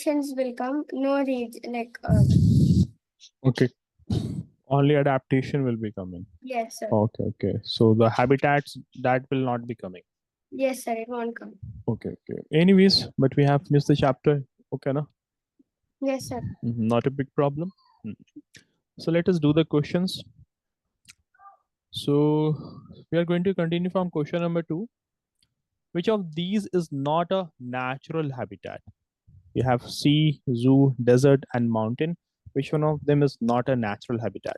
adaptations will come. No read like Okay. Only adaptation will be coming. yes, sir. Okay, okay. So the habitats that will not be coming. Yes, sir. It won't come. Okay, okay. Anyways, but we have finished the chapter. Okay, na? Yes, sir. Not a big problem. So let us do the questions. So we are going to continue from question number 2. Which of these is not a natural habitat? You have sea, zoo, desert, and mountain. Which one of them is not a natural habitat?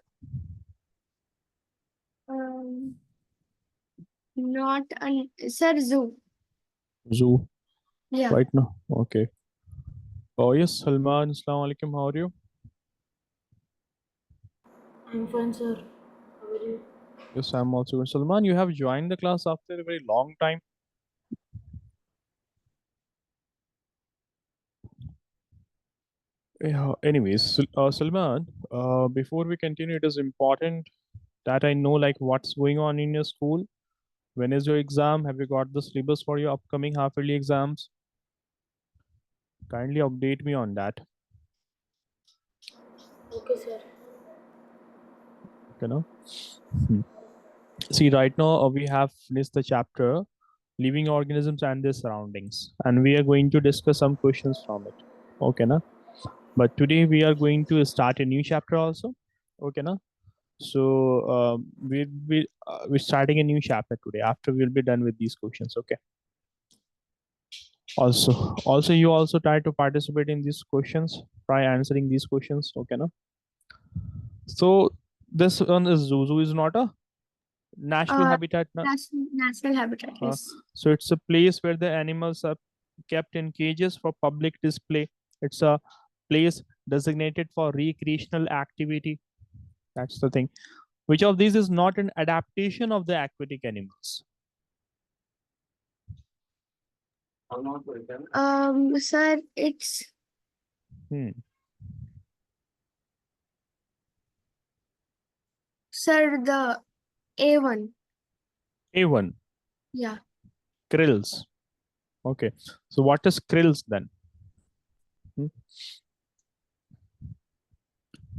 Not an sir zoo. Zoo, Yeah. right now. Okay. Oh yes, Salman. Assalamu alaikum. How are you? I'm fine, sir. How are you? Yes, I'm also good. Salman, you have joined the class after a very long time. Yeah. Anyways, Salman, before we continue, it is important that I know like what's going on in your school. When is your exam? Have you got the syllabus for your upcoming half-yearly exams? Kindly update me on that. Okay, sir. You know. See, right now we have finished the chapter living organisms and their surroundings, and we are going to discuss some questions from it. Okay, na? But today we are going to start a new chapter also. Okay, na? So we're starting a new chapter today. After we'll be done with these questions. Okay. Also, you also try to participate in these questions. Try answering these questions. Okay, na? So this one is zoo. Zoo is not a natural habitat, na? Natural habitat. Yes. So it's a place where the animals are kept in cages for public display. It's a place designated for recreational activity. That's the thing. Which of these is not an adaptation of the aquatic animals? Sir, it's sir the A1. A1. Yeah. Krills. Okay. So what is krills then?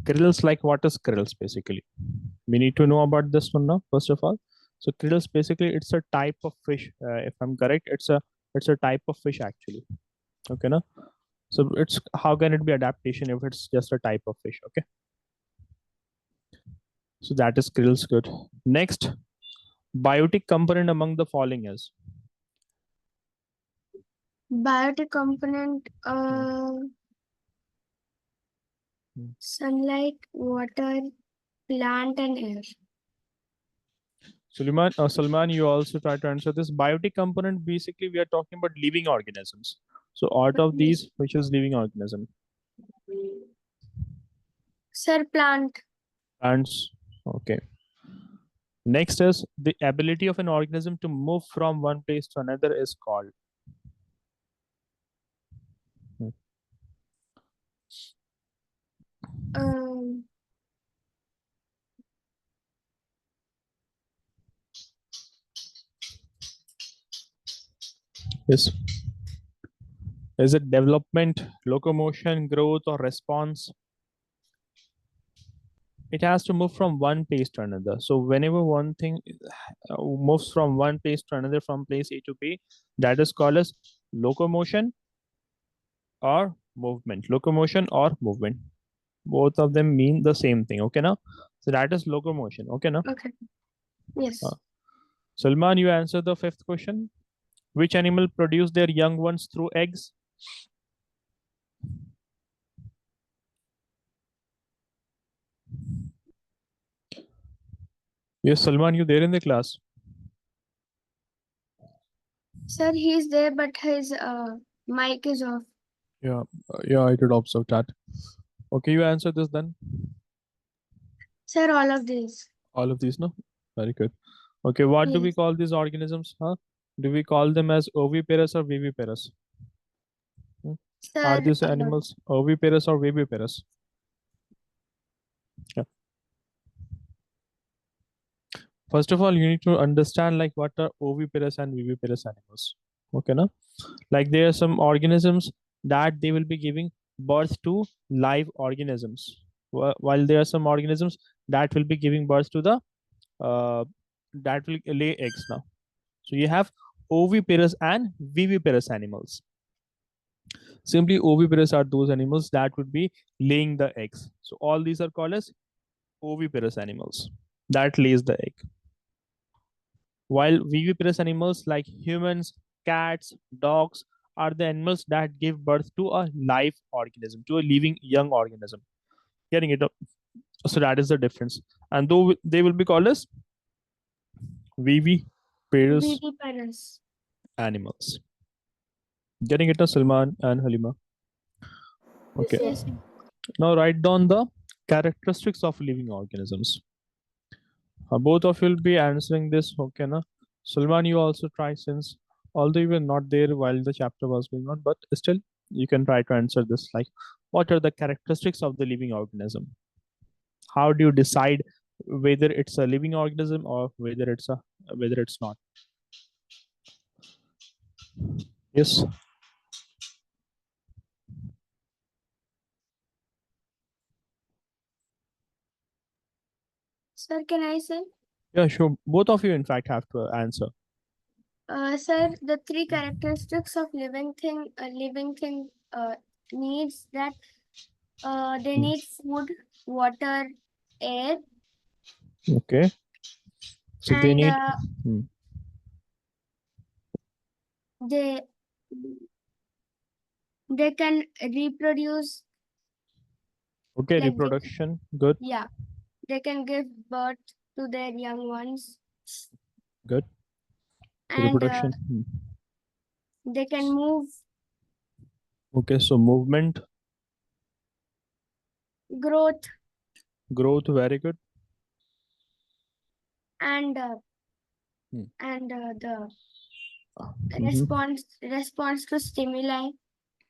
Krills, like what is krills basically? We need to know about this one now, first of all. So krills basically it's a type of fish. If I'm correct, it's a type of fish actually. Okay, no? So it's how can it be adaptation if it's just a type of fish? Okay. So that is krills. Good. Next, biotic component among the following is Biotic component, sunlight, water, plant, and air. Salman, you also try to answer this. Biotic component, basically, we are talking about living organisms. So out of these, which is living organism? Sir, plant. Plants. Okay. Next is the ability of an organism to move from one place to another is called. Yes. Is it development, locomotion, growth, or response? It has to move from one place to another. So whenever one thing moves from one place to another, from place A to B, that is called as locomotion or movement. Locomotion or movement. Both of them mean the same thing. Okay, now? So that is locomotion. Okay, now? Okay. Yes. Salman, you answer the fifth question. Which animal produce their young ones through eggs? Yes, Salman, you there in the class? Sir, he's there, but his mic is off. Yeah, I did observe that. Okay, you answer this then. Sir, all of these. All of these, no? Very good. Okay, what do we call these organisms? Do we call them as oviparous or viviparous? Sir, are these animals oviparous or viviparous? Yeah. First of all, you need to understand like what are oviparous and viviparous animals. Okay, no? Like there are some organisms that they will be giving birth to live organisms. While there are some organisms that will be giving birth to the that will lay eggs now. So you have oviparous and viviparous animals. Simply oviparous are those animals that would be laying the eggs. So all these are called as oviparous animals that lays the egg. While viviparous animals like humans, cats, dogs are the animals that give birth to a live organism, to a living young organism. Getting it up? So that is the difference. And though they will be called as viviparous Viviparous. animals. Getting it, Salman and Halima? Okay. Yes, Yes. sir. Now write down the characteristics of living organisms. Both of you will be answering this, okay? Na? Sulman, you also try, since although you were not there while the chapter was going on, but still you can try to answer this. Like, what are the characteristics of the living organism? How do you decide whether it's a living organism or whether it's not? Yes. Sir, can I say? Yeah, sure. Both of you, in fact, have to answer. Sir, the three characteristics of living thing needs that they need food, water, air, Okay. So they and need. Hmm. they they can reproduce. Okay, Like reproduction. Good. yeah, they can give birth to their young ones, Good. So and reproduction. they can move, Okay, so movement, growth, growth, very good. and Hmm. the Mhm. response to stimuli.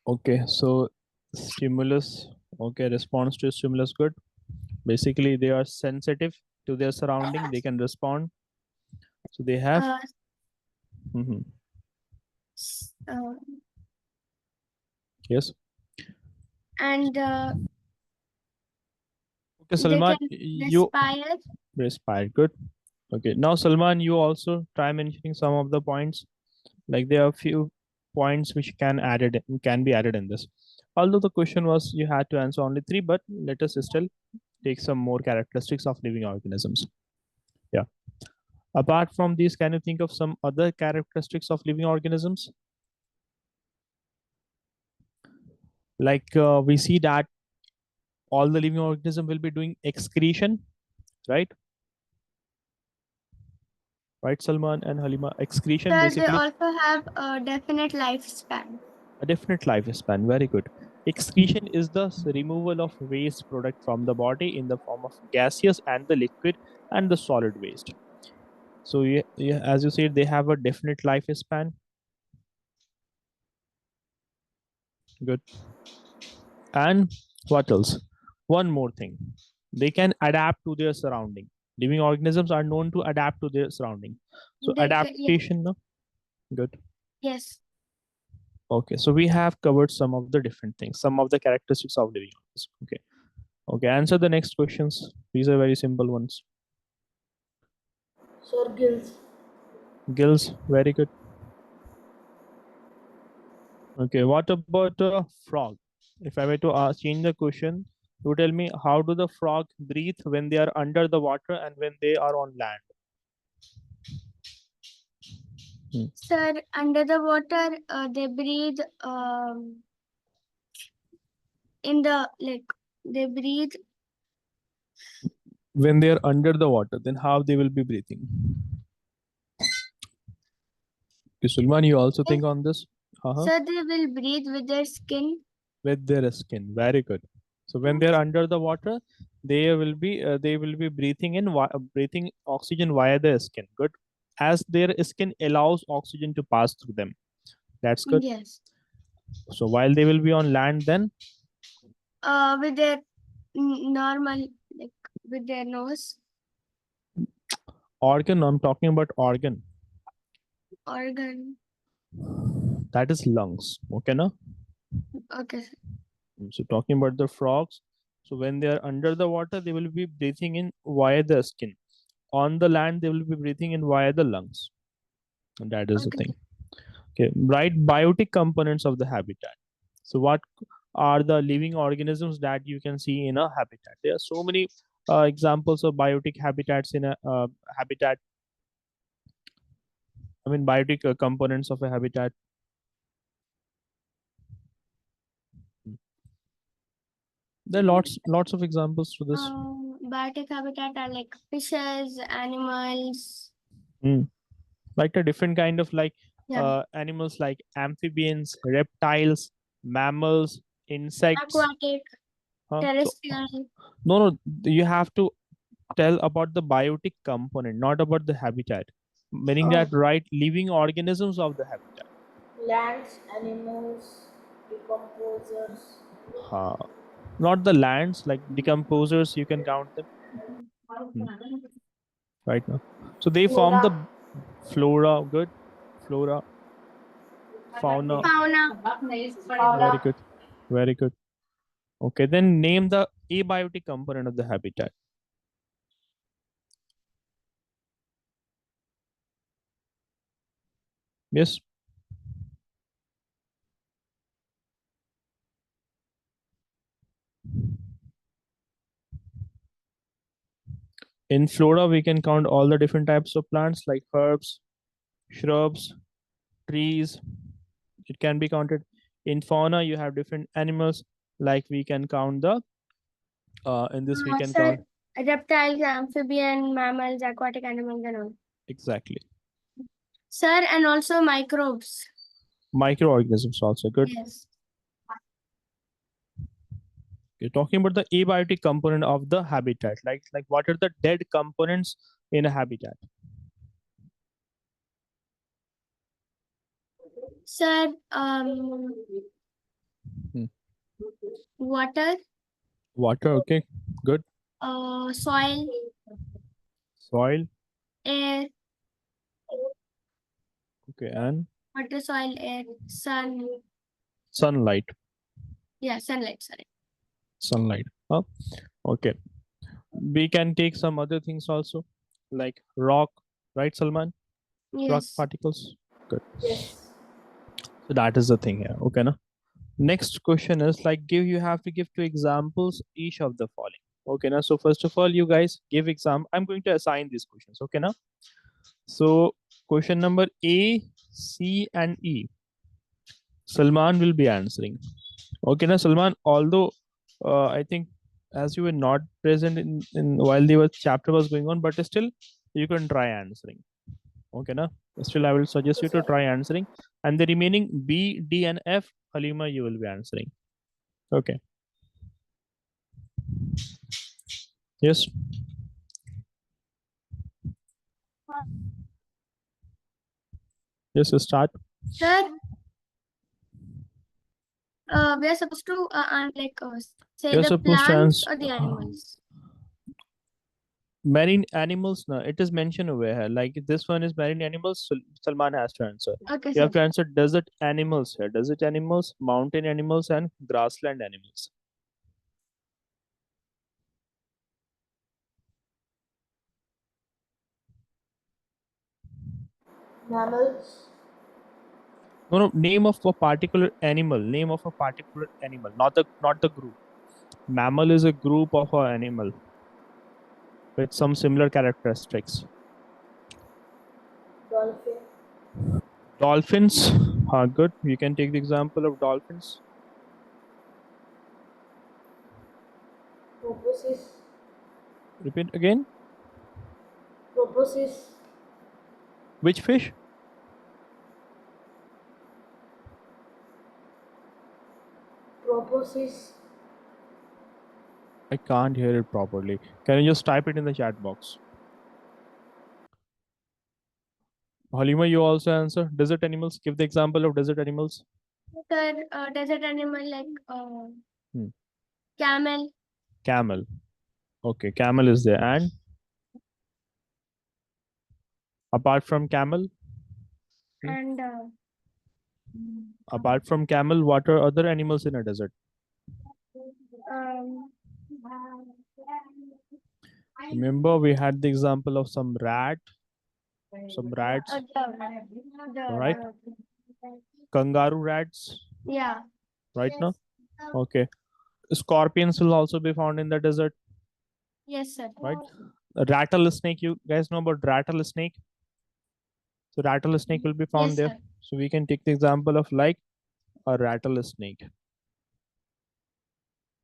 Okay, so stimulus. Okay, response to stimulus, good. Basically, they are sensitive to their surrounding. They can respond. So they have. Uh, Mhm. s- uh, Yes. and Okay, they Salman, can you respire. respire. Good. Okay, now Salman, you also try mentioning some of the points. Like there are a few points which can be added in this. Although the question was you had to answer only three, but let us still take some more characteristics of living organisms. Yeah. Apart from these, can you think of some other characteristics of living organisms? Like we see that all the living organism will be doing excretion, right? Right, Salman and Halima? Excretion Sir, they basically also have a definite lifespan. a definite lifespan. Very good. Excretion is the removal of waste product from the body in the form of gaseous and the liquid and the solid waste. So yeah, as you said, they have a definite lifespan. Good. And what else? One more thing. They can adapt to their surrounding. Living organisms are known to adapt to their surrounding. So Yeah, adaptation, no? Good. yes. Okay. So we have covered some of the different things, some of the characteristics of living organisms. Okay. Okay. Answer the next questions. These are very simple ones. Sir, gills. Gills, very good. Okay. What about a frog? If I were to change the question, you tell me how do the frog breathe when they are under the water and when they are on land? Hmm. Sir, under the water, they breathe in the like they breathe. When they are under the water, then how they will be breathing? Okay, Sulman, you also think on this? Uh-huh. Sir, they will breathe with their skin. With their skin, very good. So when they are under the water, they will be breathing breathing oxygen via their skin. Good, as their skin allows oxygen to pass through them. That's good. Yes. So while they will be on land, then With their normal, like with their nose, organ. I'm talking about organ. organ. That is lungs. Okay, no? Okay, sir. So talking about the frogs, so when they are under the water, they will be breathing in via the skin. On the land, they will be breathing in via the lungs. And that is the Okay, thing. Okay, right. Biotic components of the habitat. So what are the living organisms that you can see in a habitat? There are so many examples of biotic habitats in a habitat. I mean, biotic components of a habitat. There are lots of examples to this. biotic habitat are like fishes, animals. Like a different kind of like Yeah. animals like amphibians, reptiles, mammals, insects. Aquatic, So terrestrial. no, you have to tell about the biotic component, not about the habitat. Meaning that right living organisms of the habitat. Lands, animals, decomposers, Uh, Not the lands, like decomposers, you can count them right now. So they form the flora, flora, good, flora, fauna, Fauna. very fauna, good, very good. Okay, then name the abiotic component of the habitat. Yes. In flora, we can count all the different types of plants like herbs, shrubs, trees. It can be counted. In fauna, you have different animals like we can count the in this we can Sir, count reptiles, amphibian, mammals, aquatic animals, and all. exactly Sir, and also microbes. microorganisms also good. Yes. You're talking about the abiotic component of the habitat, like what are the dead components in a habitat? Sir, Hmm. water, Water, okay, good. soil, Soil, air, okay, and water, soil, air, sun. sunlight. Yeah, sunlight, sorry. Sunlight. Okay. We can take some other things also, like rock, right, Salman? Rock Yes. particles. Good. yes. So that is the thing here. Okay, na? Next question is like you have to give two examples each of the following. Okay, now so first of all, you guys give exam. I'm going to assign these questions. Okay, now. So question number A, C, and E. Salman will be answering. Okay, now Salman. Although I think as you were not present in while the chapter was going on, but still you can try answering. Okay, na. Still, I will suggest Okay, you to sir. try answering, and the remaining B, D, and F, Halima, you will be answering. Okay. Yes. Yes. Start. Sir, we are supposed to say You're the supposed to plants answer or the animals. marine animals. No, it is mentioned over here. Like this one is marine animals. Salman has to answer. Okay, You sir. have to answer desert animals here. Desert animals, mountain animals, and grassland animals. Mammals, No, no. Name of a particular animal. Name of a particular animal. Not the group. Mammal is a group of an animal with some similar characteristics. dolphin, Dolphins are good. You can take the example of dolphins. porpoises, Repeat again. porpoises, Which fish? porpoises, I can't hear it properly. Can you just type it in the chat box? Halima, you also answer. Desert animals. Give the example of desert animals. Sir, desert animal like Hmm. camel. Camel. Okay, camel is there. And apart from camel, And Apart from camel, what are other animals in a desert? Um, Remember, we had the example of some rats, right? Kangaroo rats, yeah. right now? Okay. Scorpions will also be found in the desert, Yes, sir. right? Rattlesnake, you guys know about rattlesnake? So rattlesnake will be found Yes, there. sir. So we can take the example of like a rattlesnake.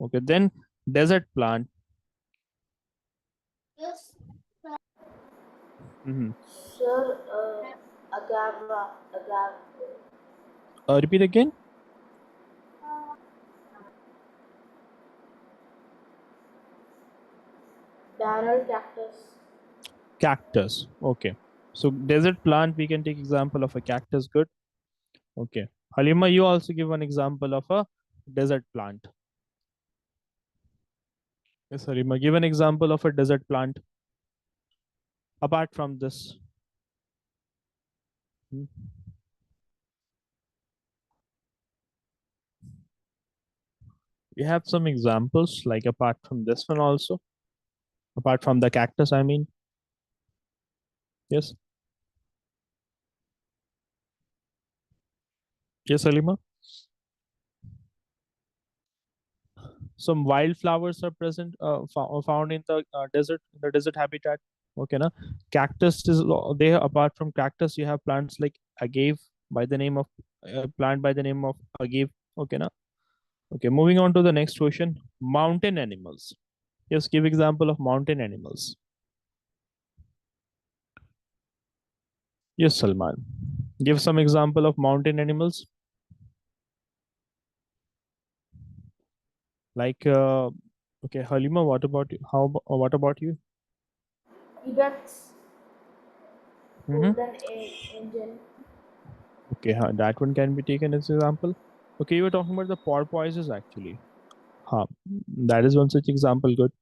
Okay, then desert plant. Mhm. Sir, agave, Repeat again. barrel cactus, Cactus. Okay. So desert plant, we can take example of a cactus. Good. Okay. Halima, you also give one example of a desert plant. Yes, Halima, give an example of a desert plant. Apart from this. Hmm. We have some examples like apart from this one also. Apart from the cactus, I mean. Yes. Yes, Halima. Some wildflowers are present, found in the desert habitat. Okay, na? Cactus is there. Apart from cactus, you have plants like agave by the name of plant by the name of agave. Okay, na? Okay, moving on to the next question. Mountain animals. Yes, give example of mountain animals. Yes, Salman. Give some example of mountain animals. Like, okay, Halima, what about you? What about you? ibex, Mm-hmm. angel, Okay, that one can be taken as example. Okay, you were talking about the porpoises actually. Huh. That is one such example. Good.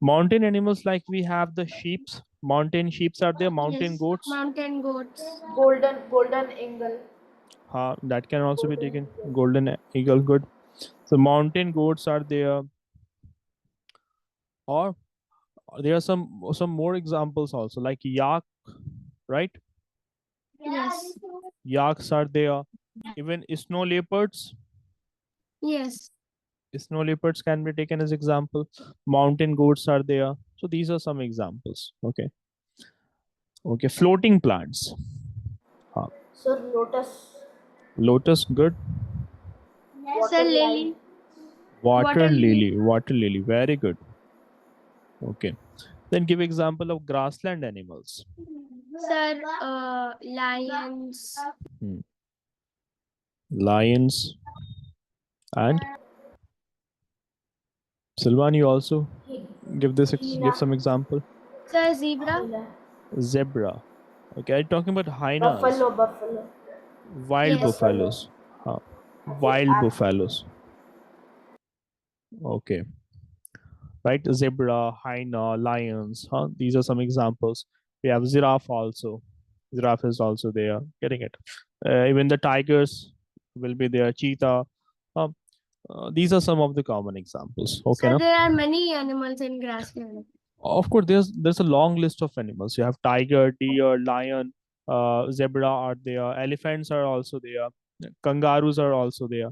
Mountain animals like we have the sheeps. Mountain sheeps are there. Mountain Yes. goats. Mountain goats. golden eagle, That can also be golden taken. eagle, Golden eagle. Good. So mountain goats are there. Or there are some more examples also like yak, right? Yes. Yaks are there. Even snow leopards. Yes. Snow leopards can be taken as example. Mountain goats are there. So these are some examples. Okay. Okay. Floating plants. Uh, sir, lotus, lotus, good. Sir, water lily, lily. Water Water lily. lily. Water lily. Very good. Okay. Then give example of grassland animals. Sir, lions. Hmm. Lions and Silvan. You also hy- give hyena, some example. Sir, zebra. hyena, Zebra. Okay. Are you talking about hyenas? buffalo, Wild Yes. buffalo, buffaloes. Huh. okay, Wild buffaloes. Okay. Right? Zebra, hyena, lions. Huh? These are some examples. We have giraffe also. Giraffe is also there. Getting it. Even the tigers will be there. Cheetah. Um, these are some of the common examples. Okay, Sir, no? there are many animals in grassland. Of course, there's a long list of animals. You have tiger, deer, lion, zebra are there. Elephants are also there. Kangaroos are also there.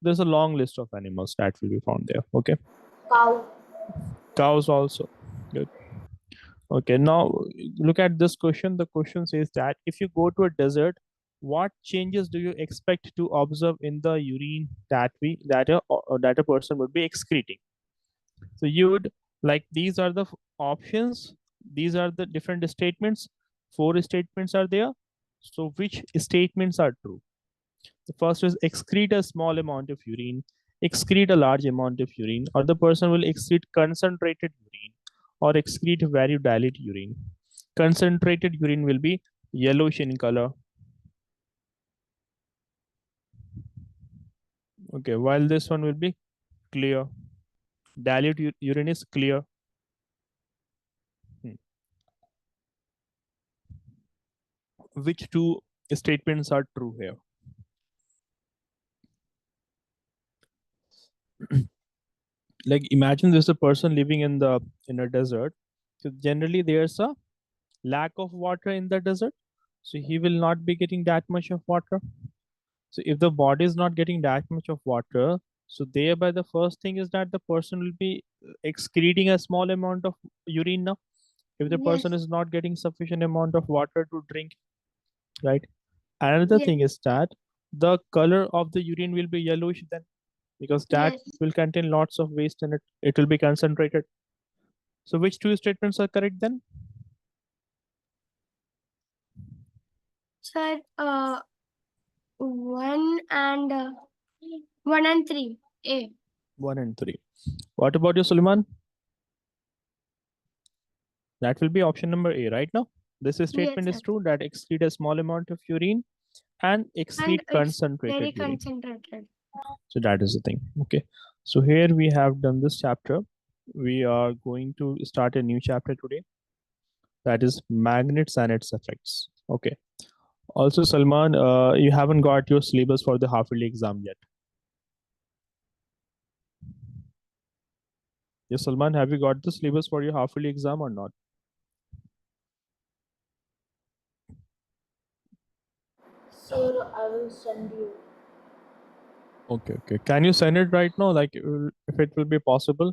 There's a long list of animals that will be found there. Okay, cow, cows also. Good. Okay, now look at this question. The question says that if you go to a desert, what changes do you expect to observe in the urine that a person would be excreting? So you would like these are the options. These are the different statements. Four statements are there. So which statements are true? The first is excrete a small amount of urine, excrete a large amount of urine, or the person will excrete concentrated urine or excrete very dilute urine. Concentrated urine will be yellowish in color. Okay, while this one will be clear. Dilute urine is clear. Hmm. Which two statements are true here? Like imagine there's a person living in a desert. So generally there's a lack of water in the desert. So he will not be getting that much of water. So if the body is not getting that much of water, so thereby the first thing is that the person will be excreting a small amount of urine now. If the person Yes. is not getting sufficient amount of water to drink, right? Another Yes. thing is that the color of the urine will be yellowish then, because that Yes. will contain lots of waste in it. It will be concentrated. So which two statements are correct then? Sir, 1 and 3. A. 1 and 3. What about you, Suleiman? That will be option number A, right now. This Yes, statement sir. is true, that excrete a small amount of urine and And excrete it's very concentrated urine. concentrated. So that is the thing. Okay. So here we have done this chapter. We are going to start a new chapter today. That is magnets and its effects. Okay. Also, Salman, you haven't got your syllabus for the half yearly exam yet. Yes, Salman, have you got the syllabus for your half yearly exam or not? Sir, I will send you. Okay, okay. Can you send it right now? Like, if it will be possible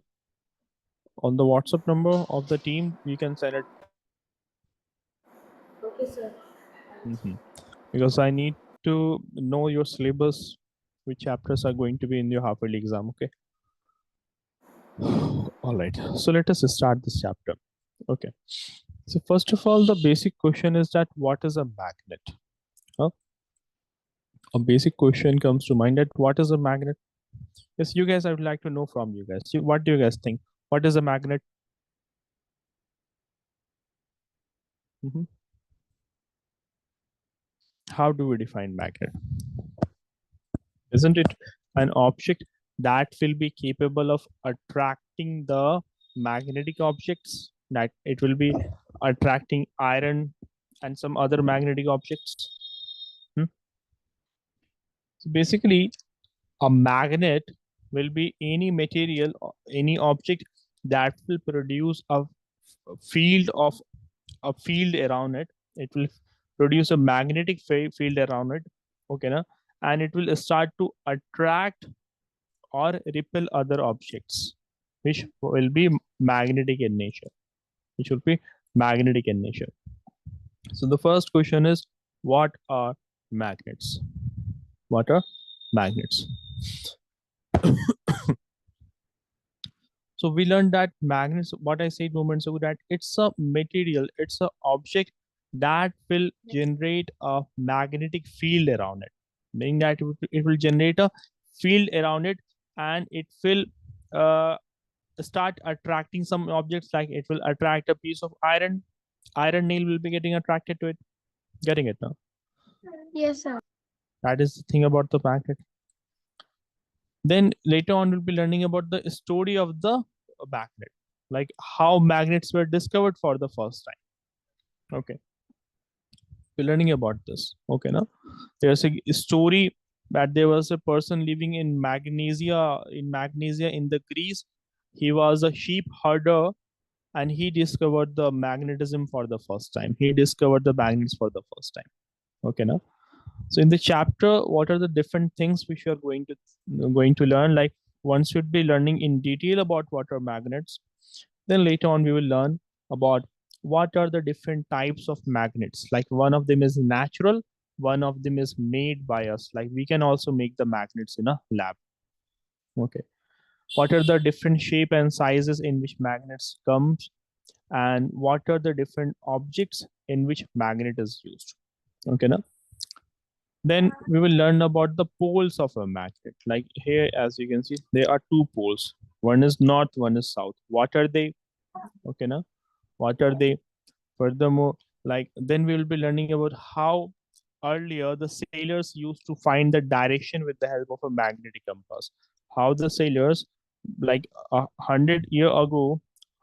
on the WhatsApp number of the team, we can send it. Okay, sir. Mhm. Because I need to know your syllabus, which chapters are going to be in your half yearly exam. Okay. All right. So let us start this chapter. Okay. So first of all, the basic question is that what is a magnet? Huh? A basic question comes to mind, that what is a magnet? Yes, you guys, I would like to know from you guys. What do you guys think? What is a magnet? Mhm. How do we define magnet? Isn't it an object that will be capable of attracting the magnetic objects? That it will be attracting iron and some other magnetic objects. Hmm? So basically, a magnet will be any material, any object that will produce field of a field around it. It will produce a magnetic field around it. Okay, na? And it will start to attract or repel other objects, which will be magnetic in nature. Which will be magnetic in nature. So the first question is, what are magnets? What are magnets? So we learned that magnets, what I said moments ago, that it's a material, it's an object that will generate a magnetic field around it. Meaning that it will generate a field around it, and it will uh, start attracting some objects, like it will attract a piece of iron. Iron nail will be getting attracted to it. Getting it now? Yes, sir. That is the thing about the magnet. Then later on, we'll be learning about the story of the magnet, like how magnets were discovered for the first time. Okay, we're learning about this. Okay, now there's a story that there was a person living in Magnesia in the Greece. He was a sheep herder, and he discovered the magnetism for the first time. He discovered the magnets for the first time. Okay, now. So in the chapter, what are the different things which you are going to learn? Like, one should be learning in detail about what are magnets. Then later on, we will learn about what are the different types of magnets. Like, one of them is natural, one of them is made by us. Like, we can also make the magnets in a lab. Okay. What are the different shape and sizes in which magnets comes, and what are the different objects in which magnet is used? Okay, now. Then we will learn about the poles of a magnet. Like here, as you can see, there are two poles. One is north, one is south. What are they? Okay, now what are they? Furthermore, like then we will be learning about how earlier the sailors used to find the direction with the help of a magnetic compass. How the sailors, like 100 year ago,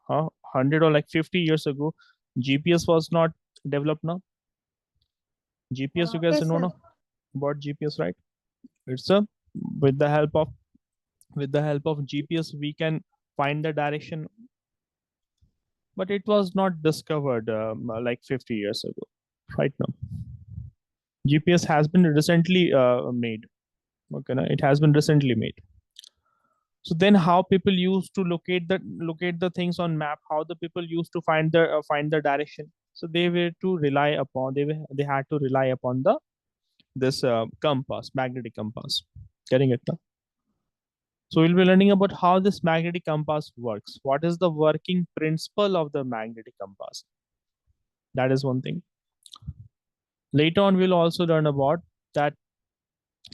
100 or like 50 years ago, GPS was not developed now. GPS, you guys Yes, know sir. now about GPS, right? It's a with the help of with the help of GPS we can find the direction, but it was not discovered like 50 years ago. Right now GPS has been recently made. Okay, it has been recently made. So then how people used to locate the things on map, how the people used to find the direction. So they were to rely upon, they had to rely upon the this compass, magnetic compass. Getting it now? So we'll be learning about how this magnetic compass works. What is the working principle of the magnetic compass? That is one thing. Later on, we'll also learn about that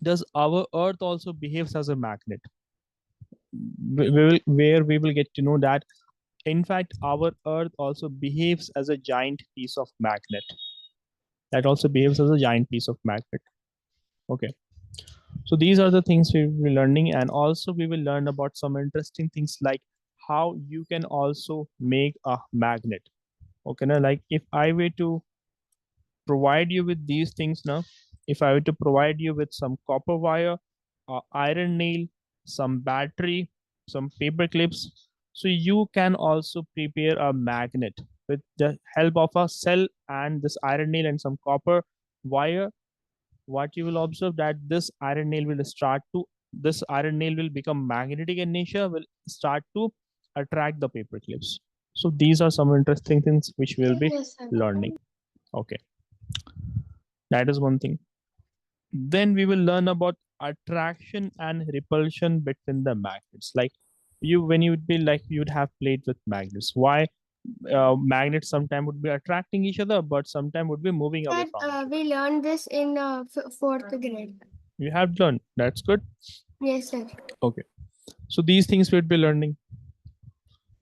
does our Earth also behaves as a magnet? Where we will get to know that in fact our Earth also behaves as a giant piece of magnet. That also behaves as a giant piece of magnet. Okay. So these are the things we will be learning, and also we will learn about some interesting things like how you can also make a magnet. Okay, now like if I were to provide you with these things now, if I were to provide you with some copper wire, iron nail, some battery, some paper clips, so you can also prepare a magnet with the help of a cell and this iron nail and some copper wire. What you will observe that this iron nail will become magnetic in nature, will start to attract the paper clips. So these are some interesting things which we'll be Yes, sir. learning. Okay, that is one thing. Then we will learn about attraction and repulsion between the magnets. Like when you would be like you'd have played with magnets. Why magnets sometimes would be attracting each other, but sometimes would be moving away Sir, from each other. we learned this in fourth grade. You have learned. That's good. Yes, sir. Okay. So these things we'd be learning.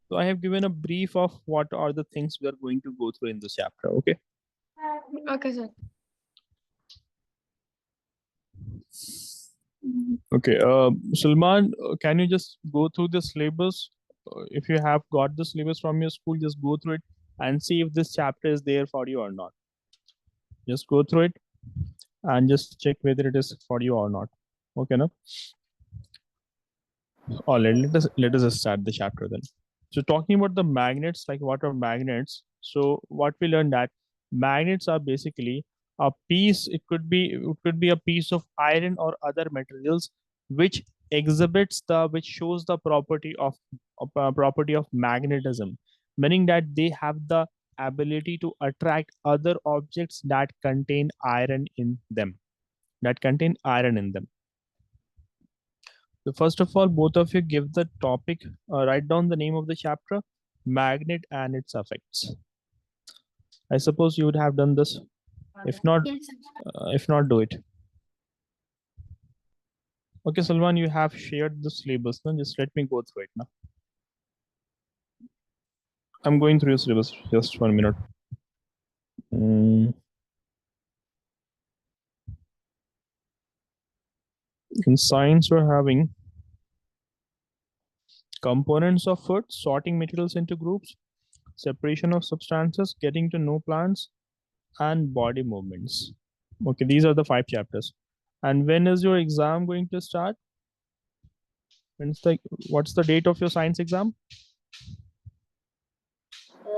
So I have given a brief of what are the things we are going to go through in this chapter. Okay. Okay, sir. Okay. Sulman, can you just go through the syllabus? If you have got the syllabus from your school, just go through it and see if this chapter is there for you or not. Just go through it and just check whether it is for you or not. Okay, no? All right, let us start the chapter then. So talking about the magnets, like what are magnets? So what we learned that magnets are basically a piece. It could be a piece of iron or other materials which which shows the property of magnetism, meaning that they have the ability to attract other objects that contain iron in them. That contain iron in them. So first of all, both of you give the topic, write down the name of the chapter, magnet and its effects. I suppose you would have done this. If not, Yes, sir. do it. Okay, Salman, you have shared the syllabus. Now just let me go through it now. I'm going through your syllabus. Just 1 minute. In science, we're having components of food, sorting materials into groups, separation of substances, getting to know plants, and body movements. Okay, these are the 5 chapters. And when is your exam going to start? What's the date of your science exam?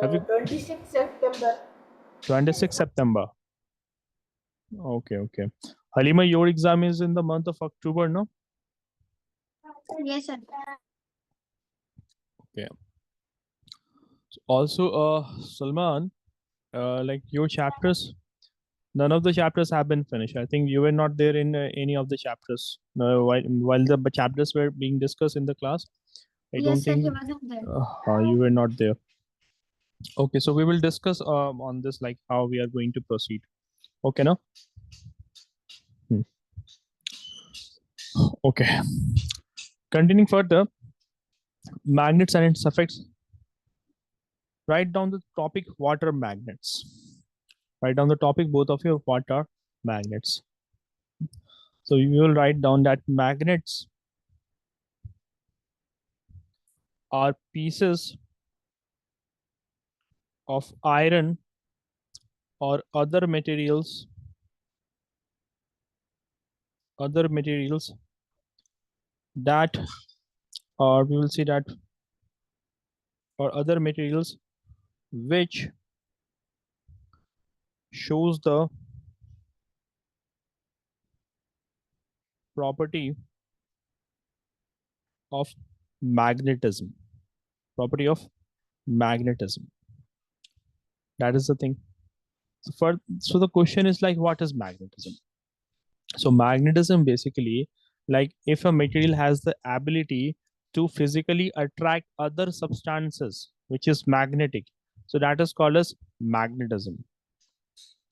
Have you 26 September. 26 September? Okay, okay. Halima, your exam is in the month of October, no? Yes, sir. Okay. Also, Salman, like your chapters, none of the chapters have been finished. I think you were not there in any of the chapters. While the chapters were being discussed in the class, I don't Yes, sir. think He wasn't there. you were not there. Okay, so we will discuss on this, like how we are going to proceed. Okay, no? Okay. Continuing further, magnets and its effects. Write down the topic, water magnets. Write down the topic, both of you, what are magnets. So you will write down that magnets are pieces of iron or other materials that or we will see that, or other materials which shows the property of magnetism. Property of magnetism. That is the thing. So the question is like, what is magnetism? So magnetism basically, like if a material has the ability to physically attract other substances which is magnetic, so that is called as magnetism.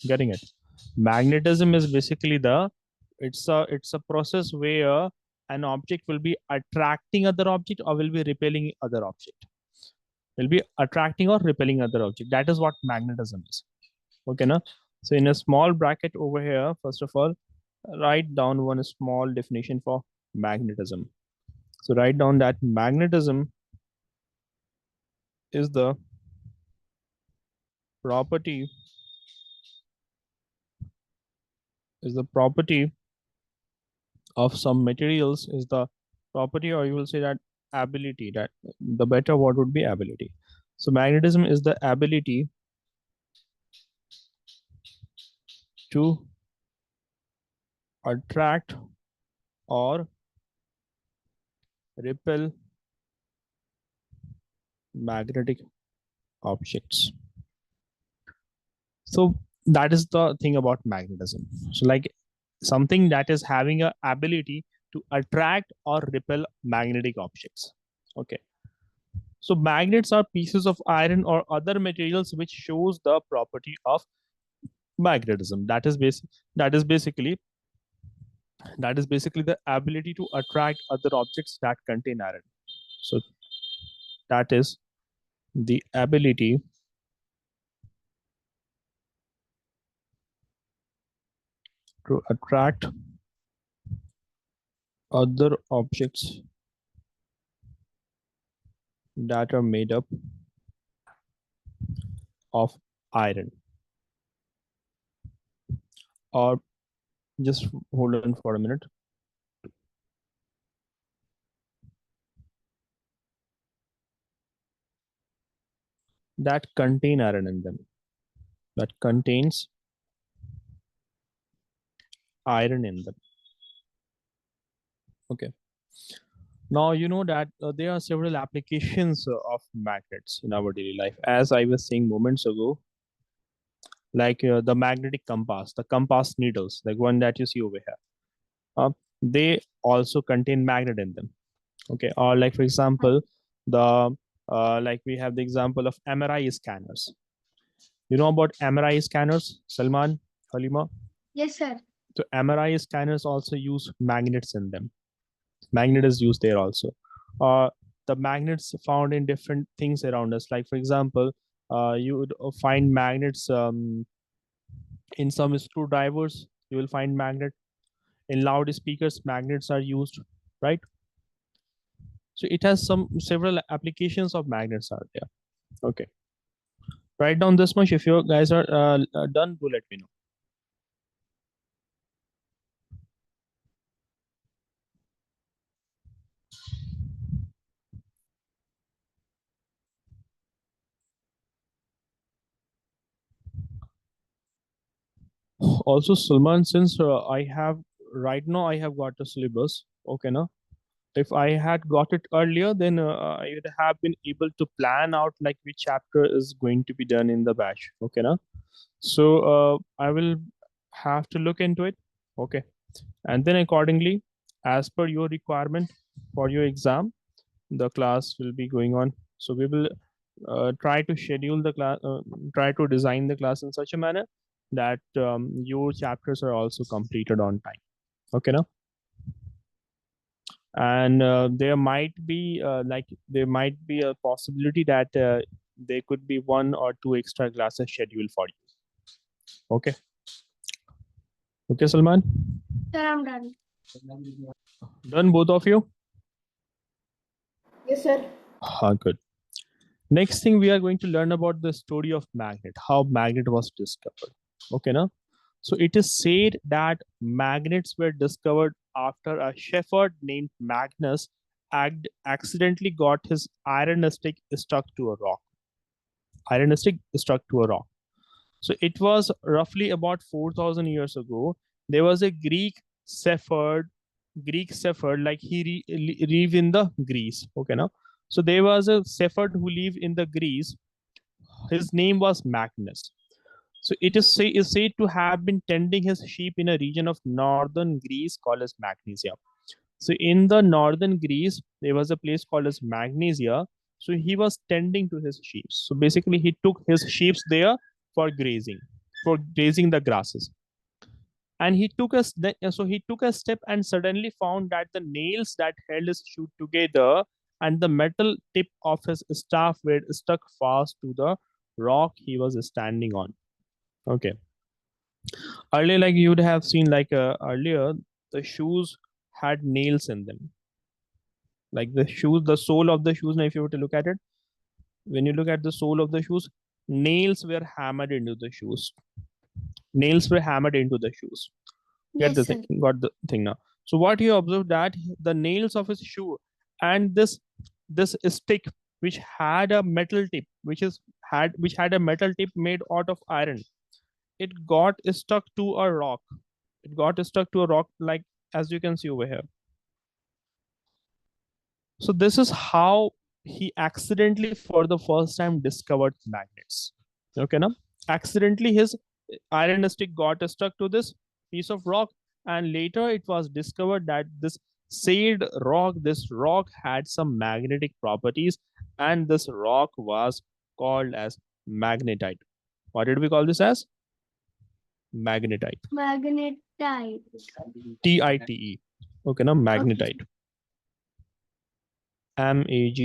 Getting it? Magnetism is basically it's a process where an object will be attracting other object or will be repelling other object. Will be attracting or repelling other object. That is what magnetism is. Okay, na? So in a small bracket over here, first of all, write down one small definition for magnetism. So write down that magnetism is the property of some materials, is the property, or you will say that ability, that the better word would be ability. So magnetism is the ability to attract or repel magnetic objects. So that is the thing about magnetism. So like something that is having a ability to attract or repel magnetic objects. Okay. So magnets are pieces of iron or other materials which shows the property of magnetism. That is basically the ability to attract other objects that contain iron. So that is the ability to attract other objects that are made up of iron. Or just hold on for a minute. That contain iron in them. That contains iron in them. Okay. Now you know that there are several applications of magnets in our daily life. As I was saying moments ago, like the magnetic compass, the compass needles, like one that you see over here. They also contain magnet in them. Okay. Or like for example, the like we have the example of MRI scanners. You know about MRI scanners, Salman, Halima? Yes, sir. So MRI scanners also use magnets in them. Magnet is used there also. The magnets found in different things around us. Like for example, you would find magnets in some screwdrivers. You will find magnet in loudspeakers. Magnets are used, right? So it has several applications of magnets out there. Okay. Write down this much. If you guys are done, do let me know. Also, Salman, since I have right now, I have got a syllabus. Okay, now if I had got it earlier, then I would have been able to plan out like which chapter is going to be done in the batch. Okay, now so I will have to look into it. Okay, and then accordingly, as per your requirement for your exam, the class will be going on. So we will try to schedule the class, try to design the class in such a manner that your chapters are also completed on time. Okay, now, and there might be a possibility that there could be 1 or 2 extra classes scheduled for you. Okay. Okay, Salman. Sir, I'm done. Done, both of you? Yes, sir. Good. Next thing, we are going to learn about the story of magnet, how magnet was discovered. Okay, now. So it is said that magnets were discovered after a shepherd named Magnus accidentally got his iron stick stuck to a rock. Iron stick stuck to a rock. So it was roughly about 4,000 years ago. There was a Greek shepherd, like he live in the Greece. Okay, now. So there was a shepherd who lived in the Greece. His name was Magnus. So it is said to have been tending his sheep in a region of northern Greece called as Magnesia. So in the northern Greece, there was a place called as Magnesia. So he was tending to his sheep. So basically, he took his sheep there for grazing the grasses. And he took a step and suddenly found that the nails that held his shoe together and the metal tip of his staff were stuck fast to the rock he was standing on. Okay. Earlier, like you would have seen, like earlier, the shoes had nails in them. Like the sole of the shoes. Now, if you were to look at it, when you look at the sole of the shoes, nails were hammered into the shoes. Nails were hammered into the shoes. Get Yes, the sir. thing, got the thing now. So what he observed that the nails of his shoe and this stick which had a metal tip, which had a metal tip made out of iron, it got stuck to a rock. It got stuck to a rock, like as you can see over here. So this is how he accidentally for the first time discovered magnets. Okay, now accidentally his iron stick got stuck to this piece of rock, and later it was discovered that this rock had some magnetic properties, and this rock was called as magnetite. What did we call this as? Magnetite. Magnetite. Tite. Okay, now magnetite. Magnetite.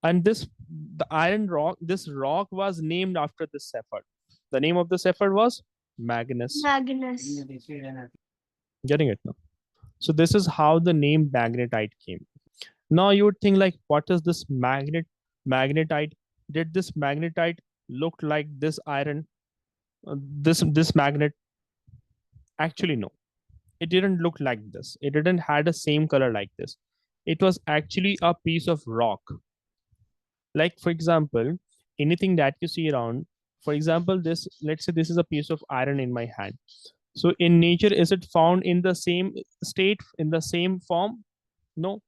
And this rock was named after the shepherd. The name of the shepherd was Magnus. Magnus. Getting it now? So this is how the name magnetite came. Now you would think, like, what is this magnetite? Did this magnetite look like this iron? This magnet? Actually, no. It didn't look like this. It didn't had the same color like this. It was actually a piece of rock. Like, for example, anything that you see around, for example, let's say this is a piece of iron in my hand. So in nature, is it found in the same state, in the same form? No.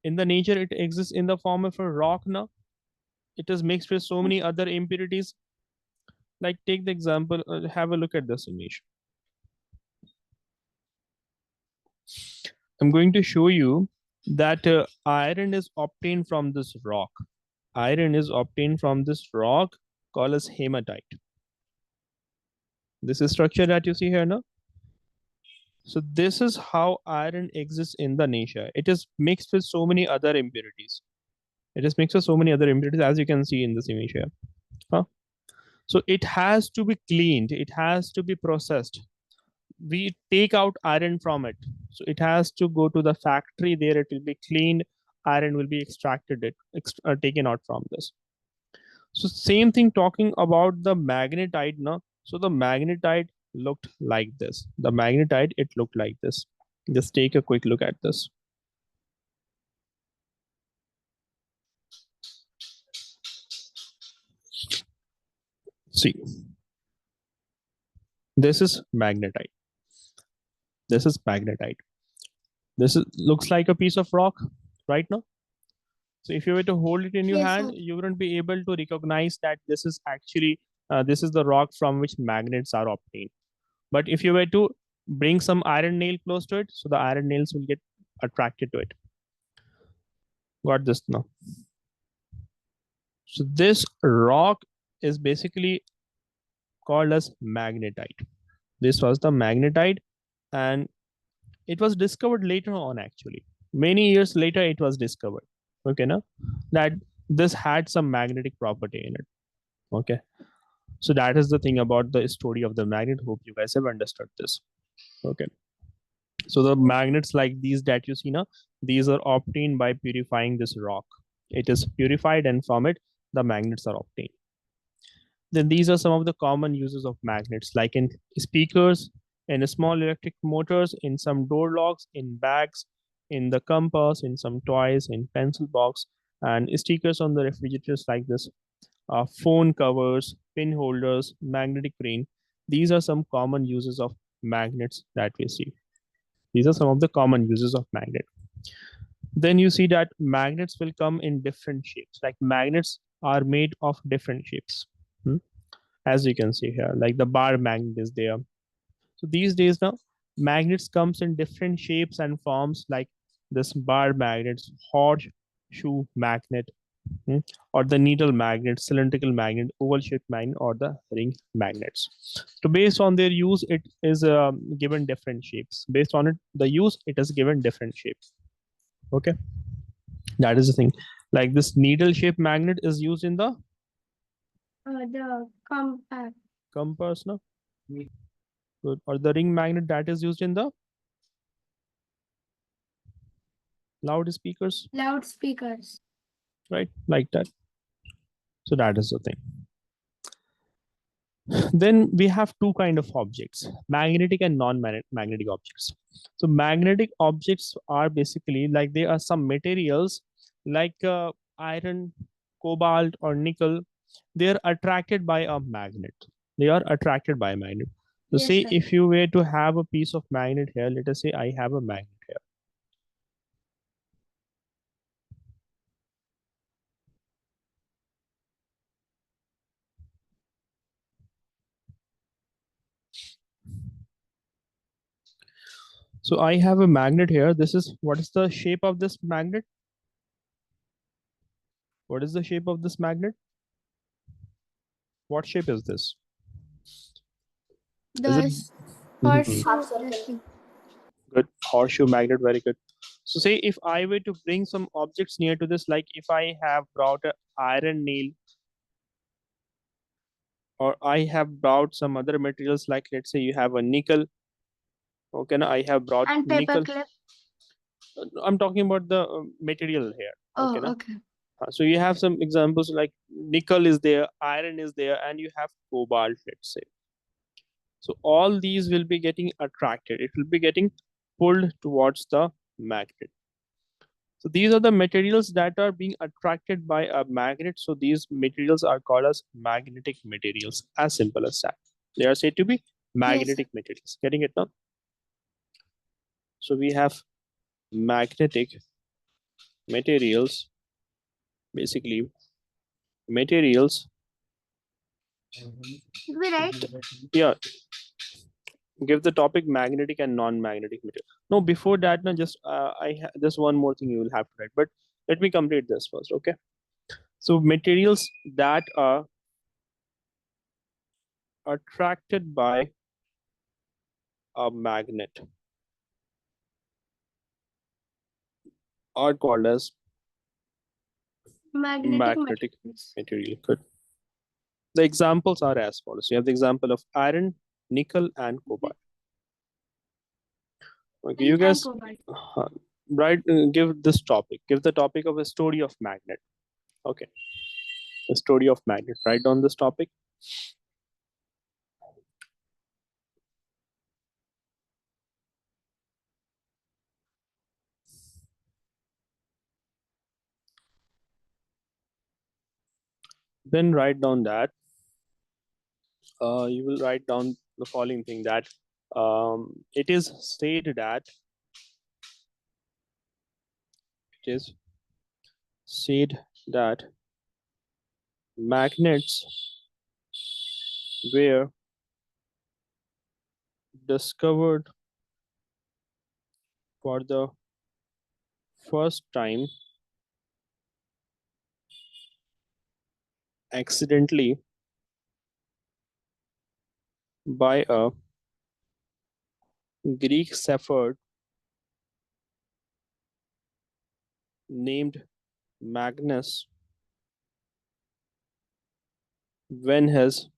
In the nature, it exists in the form of a rock now. It is mixed with so many other impurities. Like, take the example, have a look at this image. I'm going to show you that iron is obtained from this rock. Iron is obtained from this rock called as hematite. This is structure that you see here now. So this is how iron exists in the nature. It is mixed with so many other impurities. It is mixed with so many other impurities, as you can see in this image here. Huh? So it has to be cleaned. It has to be processed. We take out iron from it. So it has to go to the factory. There it will be cleaned. Iron will be extracted, taken out from this. So same thing talking about the magnetite now. So the magnetite looked like this. The magnetite, it looked like this. Just take a quick look at this. See, this is magnetite. This is magnetite. Looks like a piece of rock right now. So if you were to hold it in your Yes, hand, sir. you wouldn't be able to recognize that this is actually this is the rock from which magnets are obtained. But if you were to bring some iron nail close to it, so the iron nails will get attracted to it. Got this now? So this rock is basically called as magnetite. This was the magnetite, and it was discovered later on, actually. Many years later, it was discovered. Okay, now that this had some magnetic property in it. Okay. So that is the thing about the story of the magnet. Hope you guys have understood this. Okay. So the magnets like these that you see now, these are obtained by purifying this rock. It is purified, and from it, the magnets are obtained. Then these are some of the common uses of magnets, like in speakers. in small electric motors, in some door locks, in bags, in the compass, in some toys, in pencil box, and stickers on the refrigerators like this, phone covers, pin holders, magnetic ring. These are some common uses of magnets that we see. These are some of the common uses of magnet. Then you see that magnets will come in different shapes. Like magnets are made of different shapes. Hmm? As you can see here, like the bar magnet is there. So these days now, magnets comes in different shapes and forms, like this bar magnets, horseshoe magnet, or the needle magnet, cylindrical magnet, oval shaped magnet, or the ring magnets. So based on their use, it is given different shapes. Based on it, the use, it is given different shapes. Okay, that is the thing. Like this needle shaped magnet is used in the compact. compass, no? Good. Or the ring magnet that is used in the loudspeakers, Loudspeakers. right? Like that. So that is the thing. Then we have two kind of objects, magnetic and non-magnetic objects. So magnetic objects are basically like they are some materials like iron, cobalt, or nickel. They are attracted by a magnet. They are attracted by a magnet. So Yes, say sir. if you were to have a piece of magnet here, let us say I have a magnet here. So I have a magnet here. This is what is the shape of this magnet? What is the shape of this magnet? What shape is this? Is it The horseshoe. Half circle. this thing. good? Horseshoe magnet, very good. So say if I were to bring some objects near to this, like if I have brought an iron nail, or I have brought some other materials, like let's say you have a nickel. Okay, now I have brought And nickel. paperclip. I'm talking about the material here. Oh, Okay, now. okay. So you have some examples like nickel is there, iron is there, and you have cobalt, let's say. So all these will be getting attracted. It will be getting pulled towards the magnet. So these are the materials that are being attracted by a magnet. So these materials are called as magnetic materials, as simple as that. They are said to be magnetic materials. Getting it now? So we have magnetic materials, basically materials. Did we write? Yeah, give the topic magnetic and non-magnetic material. No, before that, no, just just one more thing you will have to write. But let me complete this first, okay? So materials that are attracted by a magnet are called as magnetic materials. material. Good. The examples are as follows. You have the example of iron, nickel, and cobalt. Okay, you guys write. Give this topic. Give the topic of a story of magnet. Okay, the story of magnet. Write down this topic. Then write down that you will write down the following thing, that it is said that it is said that magnets were discovered for the first time accidentally by a Greek shepherd named Magnus when his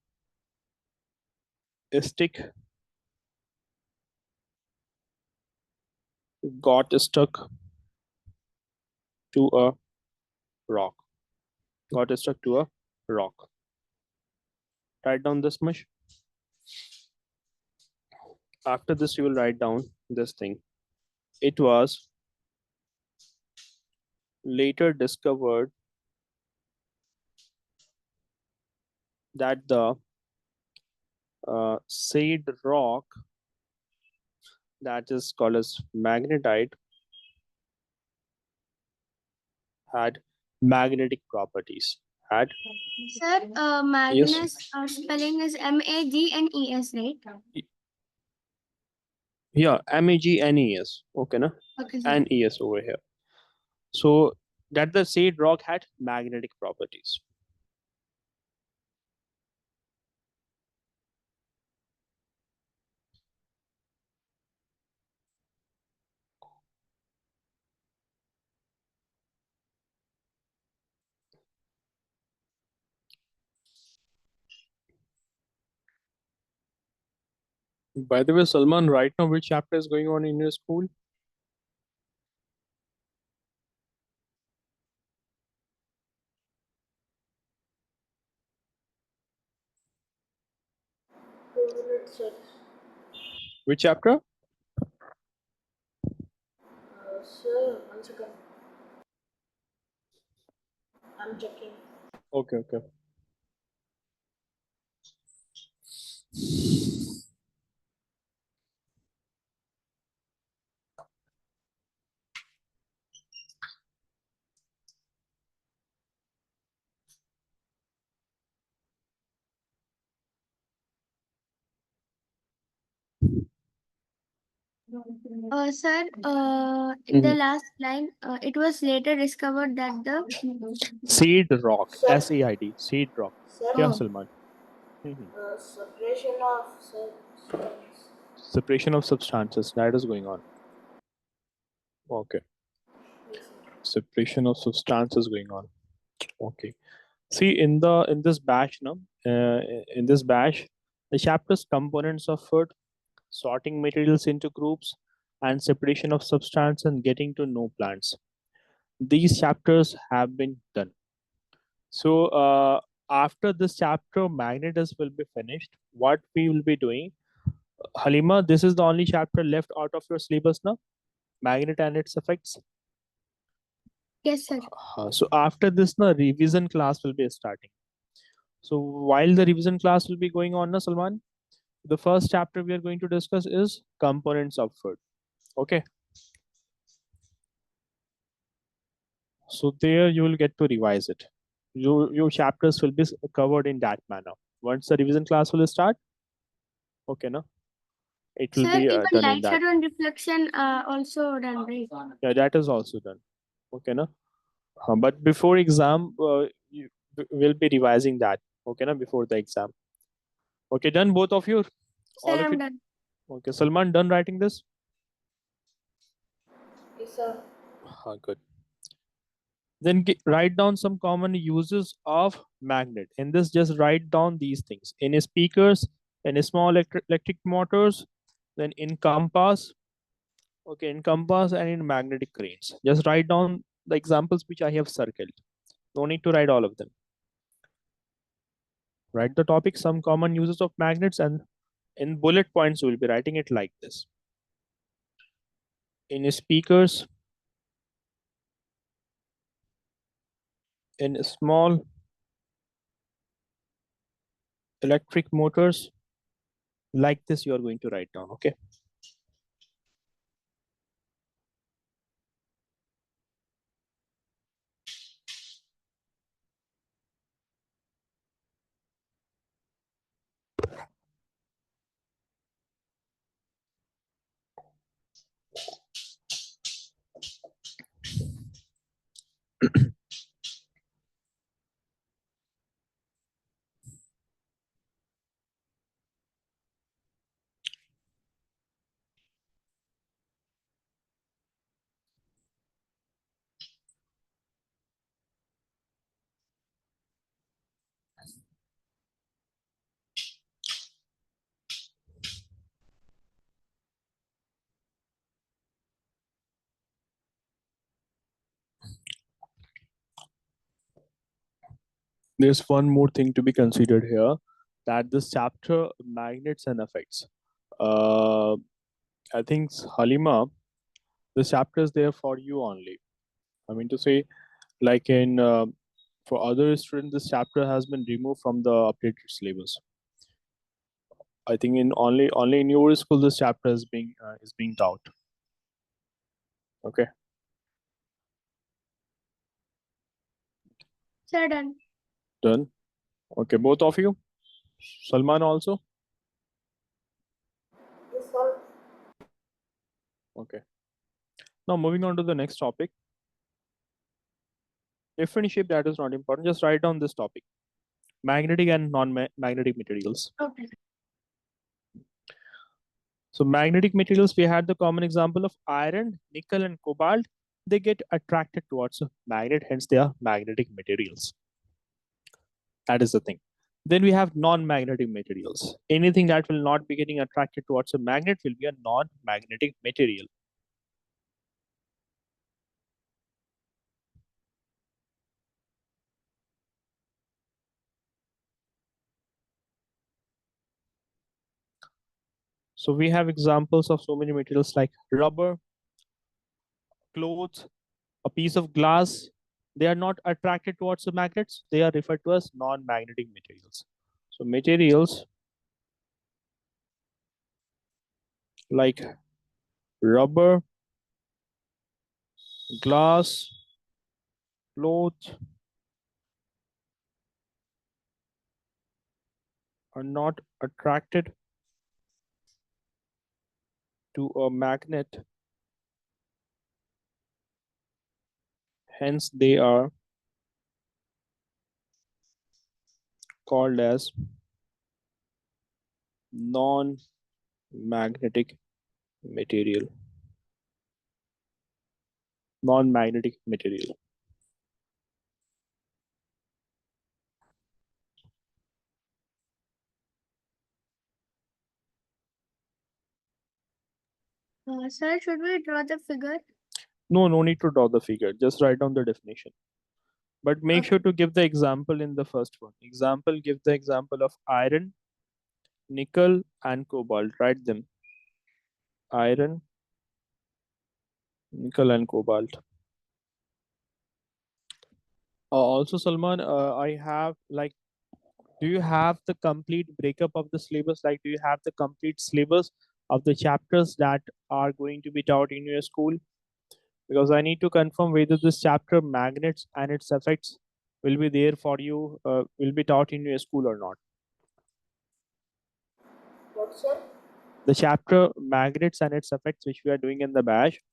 stick got stuck to a rock. Got stuck to a rock. Write down this much. After this, you will write down this thing. It was later discovered that the said rock, that is called as magnetite, had magnetic properties. Had Sir, Magnus spelling is Magnes, right? yeah, Magnes. Okay, na? Okay, sir. Nes over here. So that the said rock had magnetic properties. By the way, Salman, right now which chapter is going on in your school? Sir. Which chapter? Sir, 1 second. I'm checking. Okay, okay. Sir, in the last line, it was later discovered that the Seed rock. Sir. SAID. Seed rock. Sir, Yeah, Salman. separation of substance. Separation of substances. That is going on. Okay. Yes, sir. Separation of substances going on. Okay. See, in this batch, no, in this batch, the chapters components of food, sorting materials into groups, and separation of substance and getting to know plants. These chapters have been done. So after this chapter, magnetism will be finished. What we will be doing, Halima, this is the only chapter left out of your syllabus now. Magnet and its effects. yes, sir. So after this, the revision class will be starting. So while the revision class will be going on, na Salman, the first chapter we are going to discuss is components of food. Okay. So there you will get to revise it. Your chapters will be covered in that manner. Once the revision class will start, okay, no, it will Sir, be even done in light that. shadow and reflection also done, right? Yeah, that is also done. Okay, no. But before exam, you will be revising that. Okay, no, before the exam. Okay, done both of you. Sir, All of I'm it. done. Okay, Salman, done writing this. Yes, sir. Good. Then write down some common uses of magnet. In this, just write down these things. In speakers, in small electric motors, then in compass, okay, in compass and in magnetic cranes. Just write down the examples which I have circled. No need to write all of them. Write the topic, some common uses of magnets, and in bullet points, we'll be writing it like this. In speakers, in small electric motors, like this, you are going to write down, okay? There's one more thing to be considered here, that this chapter, magnets and effects. I think Halima, this chapter is there for you only. I mean to say, like in for other students, this chapter has been removed from the updated syllabus. I think in only in your school this chapter is being taught. Okay, Sir, done. done. Okay, both of you. Salman also. Yes, sir. Okay. Now moving on to the next topic. Differentiate, that is not important. Just write down this topic: magnetic and non-magnetic materials. Okay. So magnetic materials, we had the common example of iron, nickel, and cobalt. They get attracted towards a magnet, hence they are magnetic materials. That is the thing. Then we have non-magnetic materials. Anything that will not be getting attracted towards a magnet will be a non-magnetic material. So we have examples of so many materials like rubber, clothes, a piece of glass. They are not attracted towards the magnets. They are referred to as non-magnetic materials. So materials like rubber, glass, cloth are not attracted to a magnet. Hence, they are called as non-magnetic material. Non-magnetic material. Sir, should we draw the figure? No need to draw the figure. Just write down the definition. But make Okay. sure to give the example in the first one. Example, give the example of iron, nickel, and cobalt. Write them. Iron, nickel, and cobalt. Also, Salman, I have like, do you have the complete breakup of the syllabus? Like, do you have the complete syllabus of the chapters that are going to be taught in your school? Because I need to confirm whether this chapter magnets and its effects will be there for you, will be taught in your school or not. What, sir? The chapter magnets and its effects, which we are doing in the batch,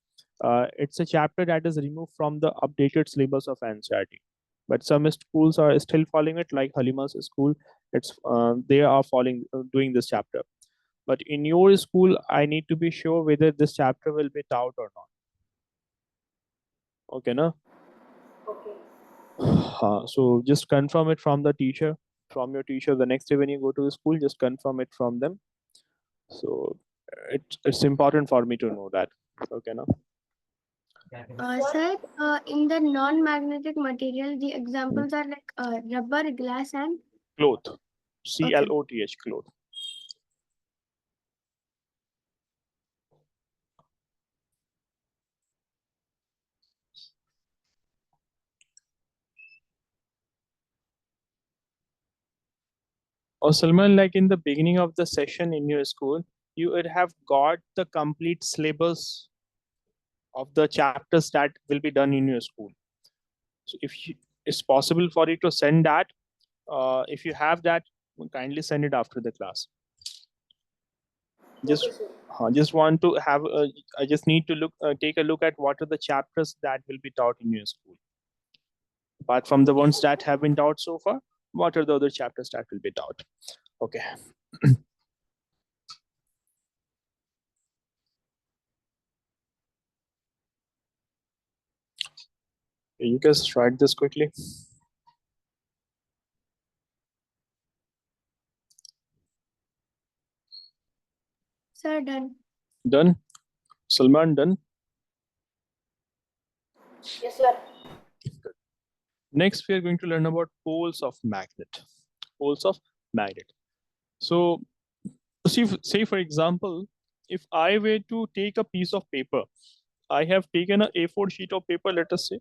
it's a chapter that is removed from the updated syllabus of NCERT. But some schools are still following it, like Halima's school. They are following doing this chapter. But in your school, I need to be sure whether this chapter will be taught or not. Okay, no? Okay. So just confirm it from the teacher, from your teacher. The next day when you go to the school, just confirm it from them. So it's important for me to know that. Okay, no? Sir, in the non-magnetic material, the examples are like rubber, glass, and Cloth. CLOTH, cloth. Or Salman, like in the beginning of the session in your school, you would have got the complete syllabus of the chapters that will be done in your school. So if it's possible for you to send that, if you have that, kindly send it after the class. Just Okay, sir. just want to have I just need to take a look at what are the chapters that will be taught in your school. Apart from the ones that have been taught so far, what are the other chapters that will be taught? Okay. You guys write this quickly. sir, done. Done. Salman, done. Yes, sir. Next, we are going to learn about poles of magnet. Poles of magnet. So say for example, if I were to take a piece of paper, I have taken a A4 sheet of paper, let us say.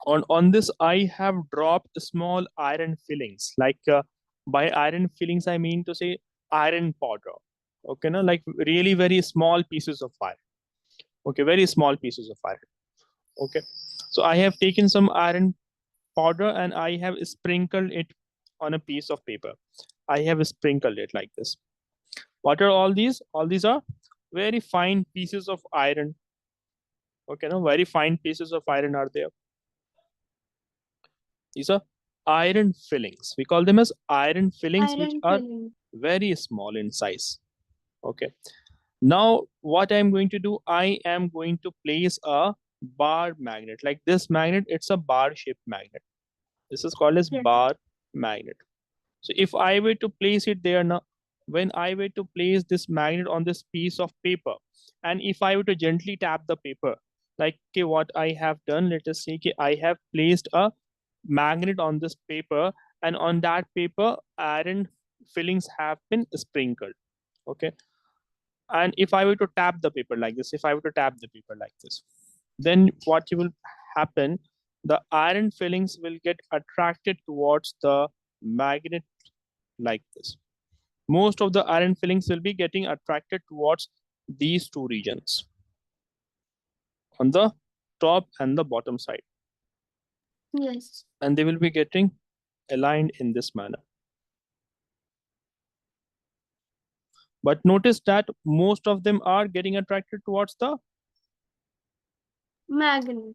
On this, I have dropped small iron fillings. Like by iron fillings, I mean to say iron powder. Okay, no, like really very small pieces of iron. Okay, very small pieces of iron. Okay, so I have taken some iron powder and I have sprinkled it on a piece of paper. I have sprinkled it like this. What are all these? All these are very fine pieces of iron. Okay, no, very fine pieces of iron are there. These are iron fillings. We call them as iron fillings, which are very small in size. Okay. Now, what I'm going to do, I am going to place a bar magnet. Like this magnet, it's a bar-shaped magnet. This is called as bar magnet. So if I were to place it there now, when I were to place this magnet on this piece of paper, and if I were to gently tap the paper, like okay, what I have done, let us say okay, I have placed a magnet on this paper, and on that paper, iron fillings have been sprinkled. Okay. And if I were to tap the paper like this, if I were to tap the paper like this, then what will happen? The iron fillings will get attracted towards the magnet like this. Most of the iron fillings will be getting attracted towards these two regions on the top and the bottom side. Yes. And they will be getting aligned in this manner. But notice that most of them are getting attracted towards the Magnet.